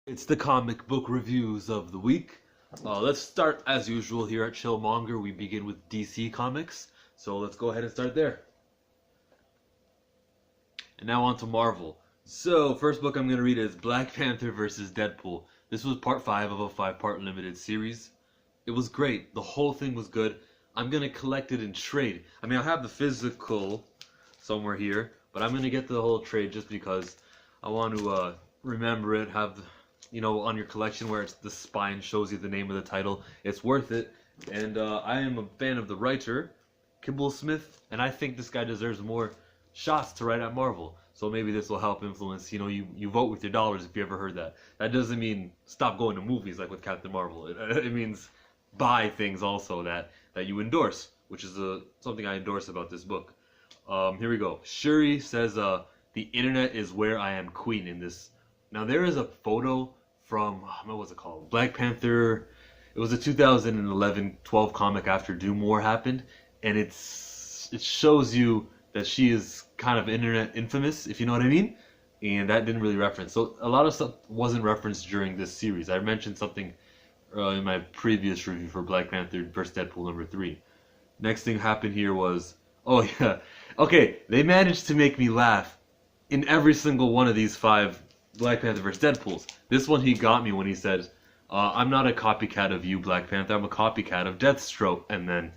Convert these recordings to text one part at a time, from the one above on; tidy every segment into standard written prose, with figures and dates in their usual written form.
It's the comic book reviews of the week. Let's start as usual here at Chillmonger. We begin with DC Comics, so let's go ahead and start there. And now on to Marvel. So, first book I'm going to read is Black Panther versus Deadpool. This was part 5 of a 5-part limited series. It was great. The whole thing was good. I'm going to collect it in trade. I mean, I have the physical somewhere here, but I'm going to get the whole trade just because I want to remember it, have the, on your collection where the spine shows you the name of the title. It's worth it. And I am a fan of the writer, Kibble Smith, and I think this guy deserves more shots to write at Marvel. So maybe this will help influence, you vote with your dollars if you ever heard that. That doesn't mean stop going to movies like with Captain Marvel. It means buy things also that you endorse, which is something I endorse about this book. Here we go. Shuri says, the internet is where I am queen in this. Now there is a photo from, what was it called? Black Panther. It was a 2011-12 comic after Doom War happened, and it shows you that she is kind of internet infamous, if you know what I mean, and that didn't really reference. So a lot of stuff wasn't referenced during this series. I mentioned something in my previous review for Black Panther vs. Deadpool number 3. Next thing happened here was, oh yeah, okay, they managed to make me laugh in every single one of these 5 Black Panther vs. Deadpools. This one he got me when he said, I'm not a copycat of you, Black Panther, I'm a copycat of Deathstroke, and then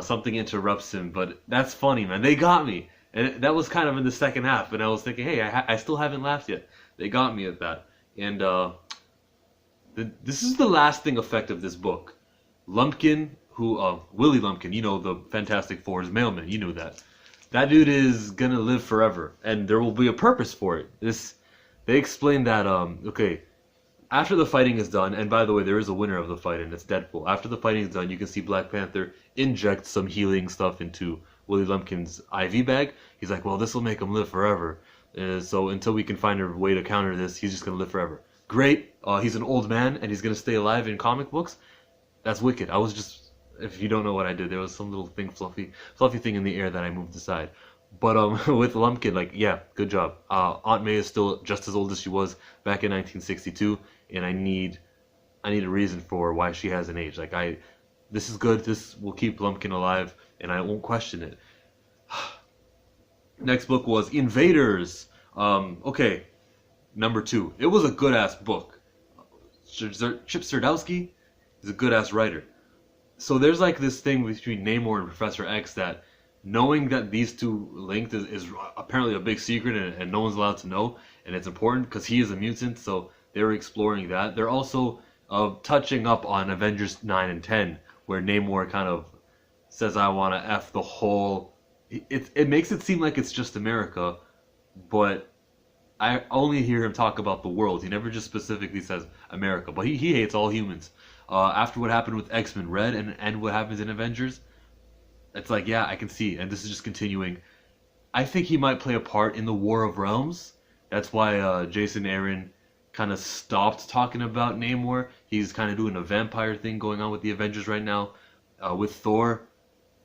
something interrupts him, but that's funny, man. They got me. And that was kind of in the second half, and I was thinking, hey, I still haven't laughed yet. They got me at that. And this is the lasting effect of this book. Lumpkin, Willie Lumpkin, the Fantastic Four's mailman, you knew that. That dude is gonna live forever, and there will be a purpose for it. They explain that, okay, after the fighting is done, and by the way, there is a winner of the fight, and it's Deadpool. After the fighting is done, you can see Black Panther inject some healing stuff into Willie Lumpkin's IV bag. He's like, well, this will make him live forever. So until we can find a way to counter this, he's just going to live forever. Great. He's an old man, and he's going to stay alive in comic books. That's wicked. I was just, if you don't know what I did, there was some little thing, fluffy thing in the air that I moved aside. But with Lumpkin, like, yeah, good job. Aunt May is still just as old as she was back in 1962, and I need a reason for why she hasn't aged. Like, this is good. This will keep Lumpkin alive, and I won't question it. Next book was Invaders. Okay, number 2. It was a good-ass book. Chip Zdarsky is a good-ass writer. So there's like this thing between Namor and Professor X that knowing that these two linked is apparently a big secret and no one's allowed to know, and it's important because he is a mutant, so they're exploring that. They're also touching up on Avengers 9 and 10, where Namor kind of says, I want to F the whole... It makes it seem like it's just America, but I only hear him talk about the world. He never just specifically says America, but he hates all humans. After what happened with X-Men Red and what happens in Avengers, it's like, yeah, I can see, and this is just continuing. I think he might play a part in the War of Realms. That's why Jason Aaron kind of stopped talking about Namor. He's kind of doing a vampire thing going on with the Avengers right now. With Thor,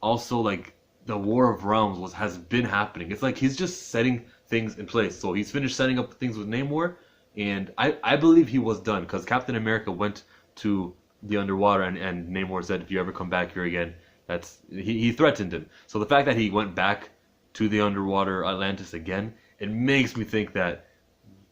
also, like, the War of Realms has been happening. It's like he's just setting things in place. So he's finished setting up things with Namor, and I believe he was done, because Captain America went to the underwater, and Namor said, if you ever come back here again, he threatened him. So the fact that he went back to the underwater Atlantis again, it makes me think that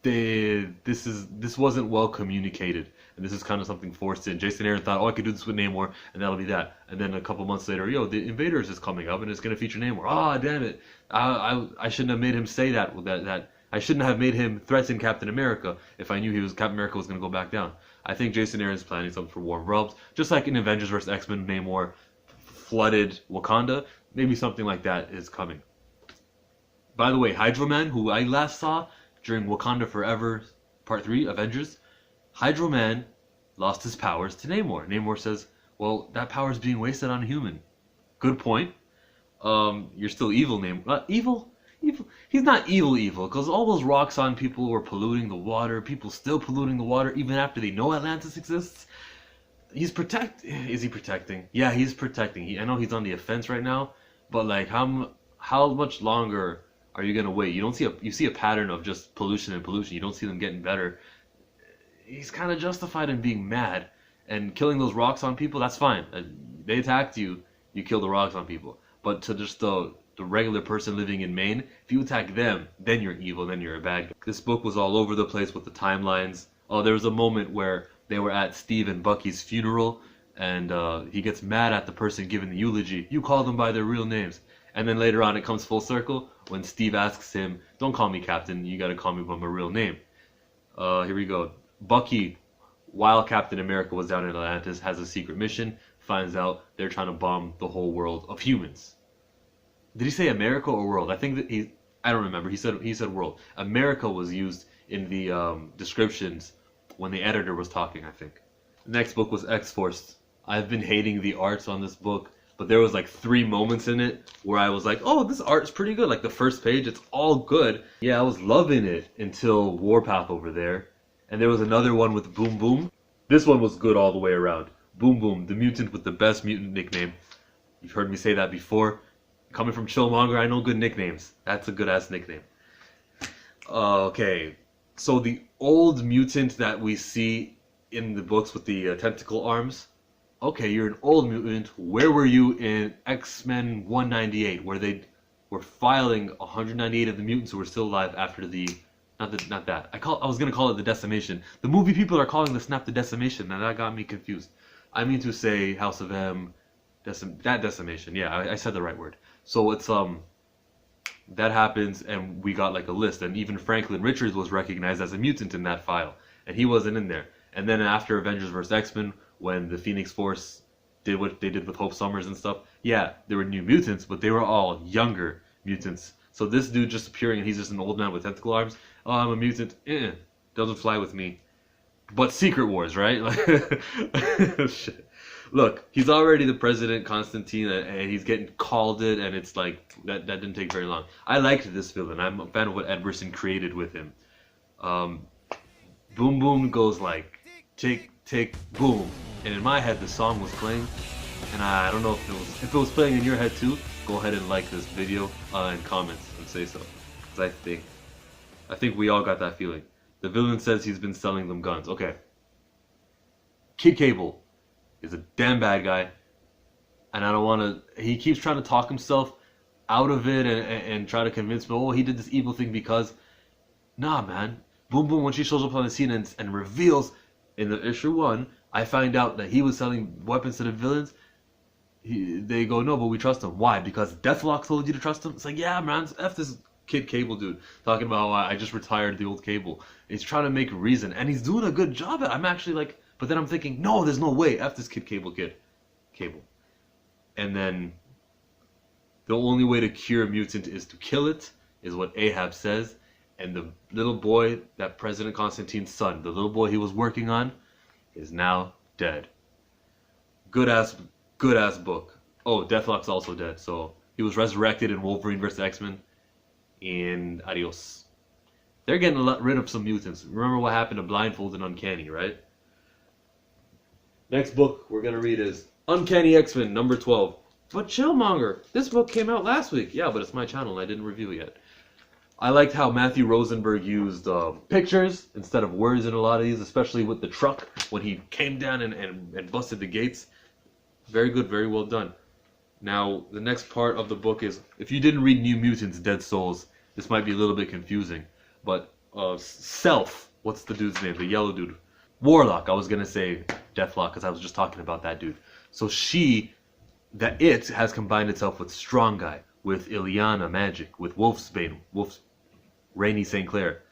this wasn't well communicated, and this is kind of something forced in. Jason Aaron thought, oh, I could do this with Namor, and that'll be that. And then a couple months later, the Invaders is coming up, and it's going to feature Namor. Ah, damn it! I shouldn't have made him say that. I shouldn't have made him threaten Captain America if I knew Captain America was going to go back down. I think Jason Aaron's planning something for War of Realms, just like in Avengers vs. X-Men, Namor flooded Wakanda. Maybe something like that is coming. By the way, Hydro Man, who I last saw during Wakanda Forever Part 3, Avengers, Hydro Man lost his powers to Namor. Namor says, well, that power is being wasted on a human. Good point. You're still evil, Namor. Evil? He's not evil, because all those Roxxon people were polluting the water. People still polluting the water even after they know Atlantis exists. Is he protecting? Yeah, he's protecting. I know he's on the offense right now, but like, how much longer are you gonna wait? You see a pattern of just pollution and pollution. You don't see them getting better. he's kind of justified in being mad and killing those rocks on people. That's fine. They attacked you, you kill the rocks on people. But to just the regular person living in Maine, if you attack them, then you're evil, then you're a bad guy. This book was all over the place with the timelines. Oh, there was a moment where they were at Steve and Bucky's funeral, and he gets mad at the person giving the eulogy. You call them by their real names. And then later on, it comes full circle when Steve asks him, "Don't call me Captain, you gotta call me by my real name." Here we go. Bucky, while Captain America was down in Atlantis, has a secret mission, finds out they're trying to bomb the whole world of humans. Did he say America or world? I think that I don't remember. He said world. America was used in the descriptions when the editor was talking, I think. The next book was X-Force. I've been hating the arts on this book, but there was like 3 moments in it where I was like, oh, this art's pretty good. Like the first page, it's all good. Yeah, I was loving it until Warpath over there. And there was another one with Boom Boom. This one was good all the way around. Boom Boom, the mutant with the best mutant nickname. You've heard me say that before. Coming from Chillmonger, I know good nicknames. That's a good-ass nickname. Okay, so the old mutant that we see in the books with the tentacle arms. Okay, you're an old mutant. Where were you in X-Men 198, where they were filing 198 of the mutants who were still alive after the... Not that. I was gonna call it the decimation. The movie people are calling the snap the decimation, and that got me confused. I mean to say House of M, that decimation. Yeah, I said the right word. So it's that happens, and we got like a list, and even Franklin Richards was recognized as a mutant in that file, and he wasn't in there. And then after Avengers vs. X-Men, when the Phoenix Force did what they did with Hope Summers and stuff, yeah, there were new mutants, but they were all younger mutants. So this dude just appearing, and he's just an old man with tentacle arms. Oh, I'm a mutant. Doesn't fly with me. But Secret Wars, right? Shit. Look, he's already the president, Constantine, and he's getting called it, and it's like, that didn't take very long. I liked this villain. I'm a fan of what Ed Brisson created with him. Boom Boom goes like, tick, tick, boom. And in my head, the song was playing, and I don't know if it was playing in your head too. Go ahead and like this video and comments and say so. Because I think we all got that feeling. The villain says he's been selling them guns. Okay. Kid Cable is a damn bad guy, and I don't want to... He keeps trying to talk himself out of it and try to convince me, oh, he did this evil thing because... Nah, man. Boom Boom, when she shows up on the scene and reveals, in the issue 1, I find out that he was selling weapons to the villains. They go, no, but we trust him. Why? Because Deathlock told you to trust him? It's like, yeah, man, F this Kid Cable dude. Talking about how I just retired the old Cable. He's trying to make a reason, and he's doing a good job at it. I'm actually like... But then I'm thinking, no, there's no way. F this Kid Cable. And then the only way to cure a mutant is to kill it, is what Ahab says. And the little boy, that President Constantine's son, the little boy he was working on, is now dead. Good ass book. Oh, Deathlock's also dead. So he was resurrected in Wolverine vs. X-Men. And adios. They're getting rid of some mutants. Remember what happened to Blindfold and Uncanny, right? Next book we're going to read is Uncanny X-Men number 12. But Chillmonger, this book came out last week. Yeah, but it's my channel and I didn't review it yet. I liked how Matthew Rosenberg used pictures instead of words in a lot of these, especially with the truck when he came down and busted the gates. Very good, very well done. Now, the next part of the book is, if you didn't read New Mutants, Dead Souls, this might be a little bit confusing. But Self, what's the dude's name? The yellow dude. Warlock, I was going to say Deathlock because I was just talking about that dude. So it has combined itself with Strong Guy, with Ileana Magic, with Wolfsbane, Rainey St. Clair.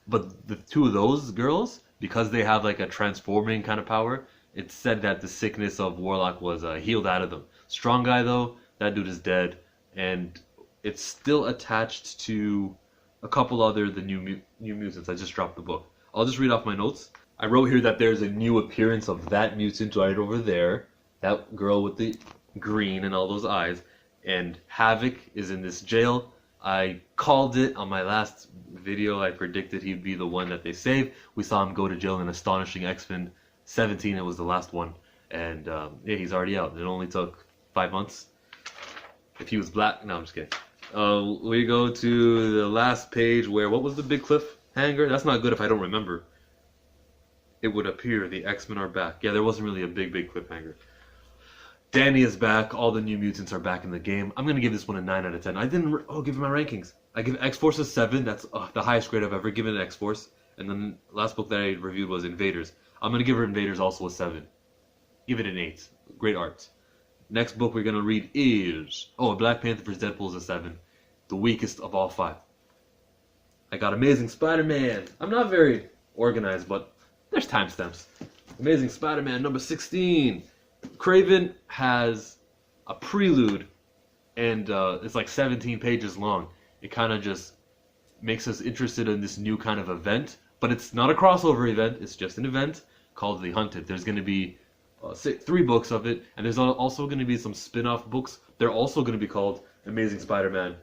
But the two of those girls, because they have like a transforming kind of power, it's said that the sickness of Warlock was healed out of them. Strong Guy, though, that dude is dead, and it's still attached to a couple other the new mutants. I just dropped the book. I'll just read off my notes. I wrote here that there's a new appearance of that mutant right over there, that girl with the green and all those eyes, and Havoc is in this jail. I called it on my last video. I predicted he'd be the one that they save. We saw him go to jail in Astonishing X-Men 17. It was the last one, and yeah, he's already out. It only took 5 months. If he was black, no, I'm just kidding. We go to the last page where, what was the big cliffhanger? That's not good if I don't remember. it would appear the X-Men are back. Yeah, there wasn't really a big cliffhanger. Danny is back. All the New Mutants are back in the game. I'm going to give this one a 9 out of 10. I didn't give it my rankings. I give X-Force a 7. That's the highest grade I've ever given X-Force. And then the last book that I reviewed was Invaders. I'm going to give Invaders also a 7. Give it an 8. Great art. Next book we're going to read is... Black Panther vs. Deadpool is a 7. The weakest of all 5. I got Amazing Spider-Man. I'm not very organized, but there's timestamps. Amazing Spider-Man number 16. Kraven has a prelude, and it's like 17 pages long. It kind of just makes us interested in this new kind of event, but it's not a crossover event. It's just an event called The Hunted. There's going to be 3 books of it, and there's also going to be some spin-off books. They're also going to be called Amazing Spider-Man.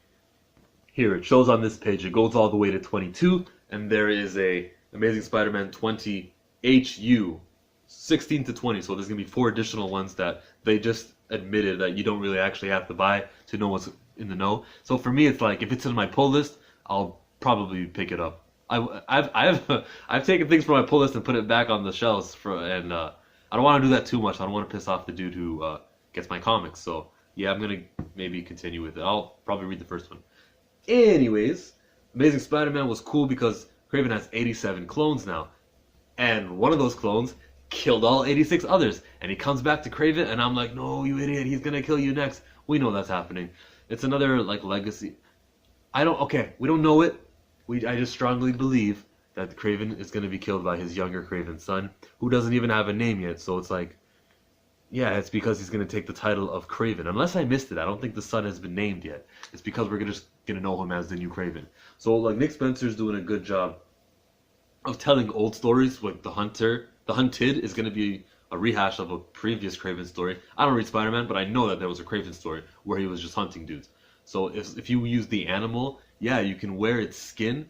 Here, it shows on this page. It goes all the way to 22, and there is a Amazing Spider-Man 20 HU, 16 to 20. So there's going to be 4 additional ones that they just admitted that you don't really actually have to buy to know what's in the know. So for me, it's like, if it's in my pull list, I'll probably pick it up. I've taken things from my pull list and put it back on the shelves, I don't want to do that too much. I don't want to piss off the dude who gets my comics. So yeah, I'm going to maybe continue with it. I'll probably read the first one. Anyways, Amazing Spider-Man was cool because Kraven has 87 clones now. And one of those clones killed all 86 others. And he comes back to Kraven, and I'm like, no, you idiot, he's gonna kill you next. We know that's happening. It's another, like, legacy. We don't know it. I just strongly believe that Kraven is gonna be killed by his younger Kraven son, who doesn't even have a name yet. So it's like, yeah, it's because he's going to take the title of Kraven. Unless I missed it, I don't think the son has been named yet. It's because we're just going to know him as the new Kraven. So, like, Nick Spencer's doing a good job of telling old stories. Like, The Hunted is going to be a rehash of a previous Kraven story. I don't read Spider-Man, but I know that there was a Kraven story where he was just hunting dudes. So, if you use the animal, yeah, you can wear its skin,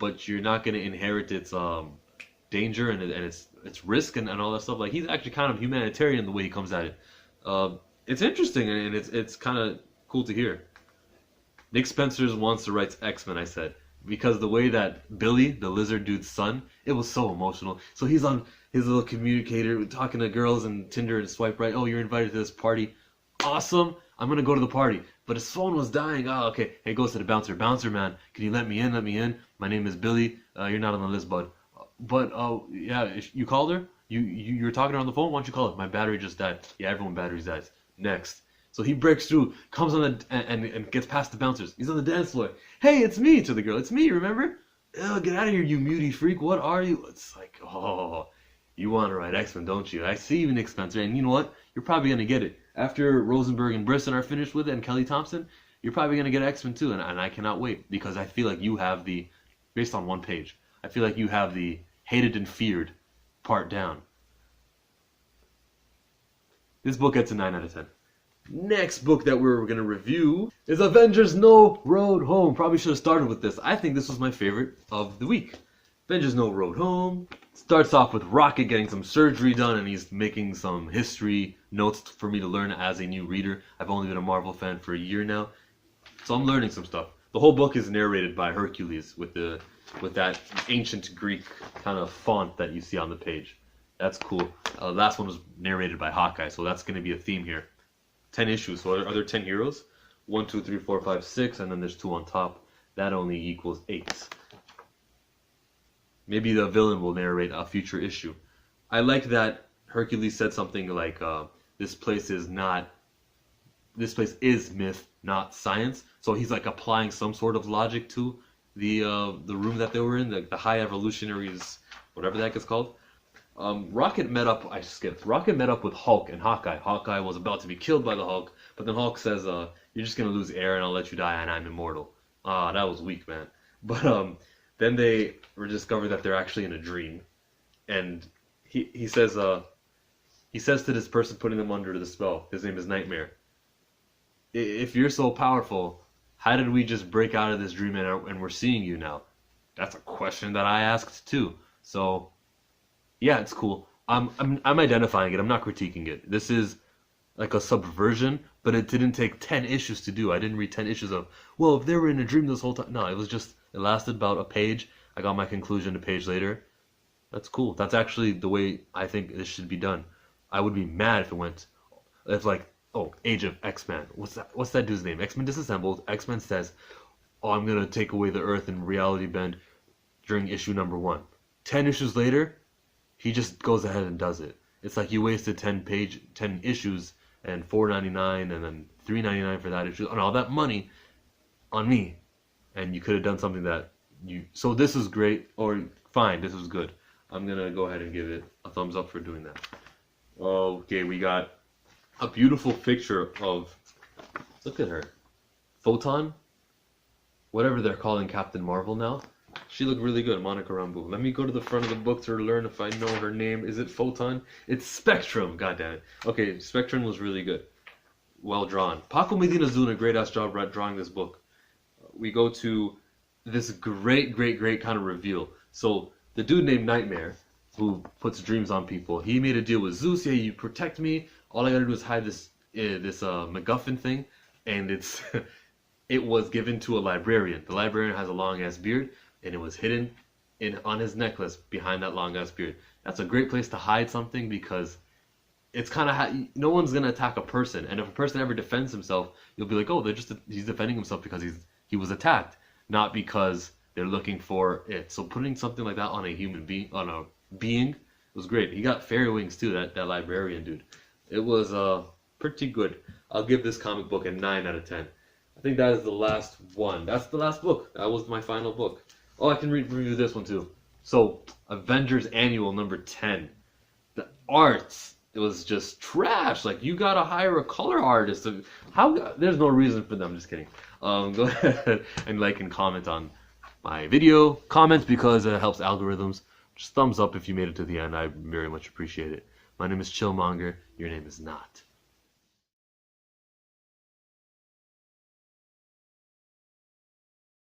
but you're not going to inherit its danger and its risk and all that stuff. Like, he's actually kind of humanitarian the way he comes at it. It's interesting, and it's kind of cool to hear. Nick Spencer wants to write X-Men, I said, because the way that Billy, the lizard dude's son, it was so emotional. So he's on his little communicator talking to girls and Tinder and swipe right. Oh, you're invited to this party. Awesome. I'm going to go to the party. But his phone was dying. Oh, okay. Hey, goes to the bouncer. Bouncer, man, can you let me in? Let me in. My name is Billy. You're not on the list, bud. But, yeah, you called her? You were talking to her on the phone? Why don't you call her? My battery just died. Yeah, everyone batteries dies. Next. So he breaks through, comes on and gets past the bouncers. He's on the dance floor. Hey, it's me, to the girl. It's me, remember? Oh, get out of here, you mutie freak. What are you? It's like, oh, you want to write X-Men, don't you? I see you, Nick Spencer. And you know what? You're probably going to get it. After Rosenberg and Brisson are finished with it and Kelly Thompson, you're probably going to get X-Men too. And I cannot wait, because I feel like you have based on one page, I feel like you have the hated and feared part down. This book gets a 9 out of 10. Next book that we're going to review is Avengers No Road Home. Probably should have started with this. I think this was my favorite of the week. Avengers No Road Home starts off with Rocket getting some surgery done, and he's making some history notes for me to learn as a new reader. I've only been a Marvel fan for a year now, so I'm learning some stuff. The whole book is narrated by Hercules with that ancient Greek kind of font that you see on the page. That's cool. Last one was narrated by Hawkeye, so that's going to be a theme here. 10 issues. So are there 10 heroes? 1, 2, 3, 4, 5, 6, and then there's 2 on top. That only equals 8. Maybe the villain will narrate a future issue. I like that Hercules said something like, this place is myth, not science. So he's like applying some sort of logic to the room that they were in, the high evolutionaries, whatever that gets called. Rocket met up with Hulk and Hawkeye. Hawkeye was about to be killed by the Hulk, but then Hulk says, you're just going to lose air and I'll let you die and I'm immortal. That was weak, man. But then they discover that they're actually in a dream. And he says to this person putting them under the spell, his name is Nightmare, if you're so powerful, how did we just break out of this dream and we're seeing you now? That's a question that I asked too. So yeah, it's cool. I'm identifying it. I'm not critiquing it. This is like a subversion, but it didn't take 10 issues to do. I didn't read 10 issues of, well, if they were in a dream this whole time. No, it lasted about a page. I got my conclusion a page later. That's cool. That's actually the way I think this should be done. I would be mad if it went, if like, oh, Age of X-Men. What's that dude's name? X-Men disassembled. X-Men says, oh, I'm gonna take away the Earth and reality bend during issue number 1. 10 issues later, he just goes ahead and does it. It's like you wasted 10 issues and $4.99 and then $3.99 for that issue and all that money on me, and you could have done something that you. So this is great, or fine, this was good. I'm gonna go ahead and give it a thumbs up for doing that. Okay, we got a beautiful picture of. Look at her, Photon, whatever they're calling Captain Marvel now. She looked really good, Monica Rambeau. Let me go to the front of the book to learn if I know her name. Is it Photon? It's Spectrum. God damn it. Okay, Spectrum was really good. Well drawn. Paco Medina's doing a great ass job drawing this book. We go to this great kind of reveal. So the dude named Nightmare, who puts dreams on people, he made a deal with Zeus. Yeah, you protect me. All I gotta do is hide this MacGuffin thing, and it was given to a librarian. The librarian has a long ass beard, and it was hidden on his necklace behind that long ass beard. That's a great place to hide something because it's kind of no one's gonna attack a person, and if a person ever defends himself, you'll be like, oh, he's defending himself because he was attacked, not because they're looking for it. So putting something like that on a being was great. He got fairy wings too. That librarian dude. It was pretty good. I'll give this comic book a 9 out of 10. I think that is the last one. That's the last book. That was my final book. Oh, I can review this one too. So, Avengers Annual number 10. The arts, it was just trash. Like, you gotta hire a color artist. There's no reason for them. I'm just kidding. Go ahead and like and comment on my video. Comments because it helps algorithms. Just thumbs up if you made it to the end. I very much appreciate it. My name is Chillmonger. Your name is not.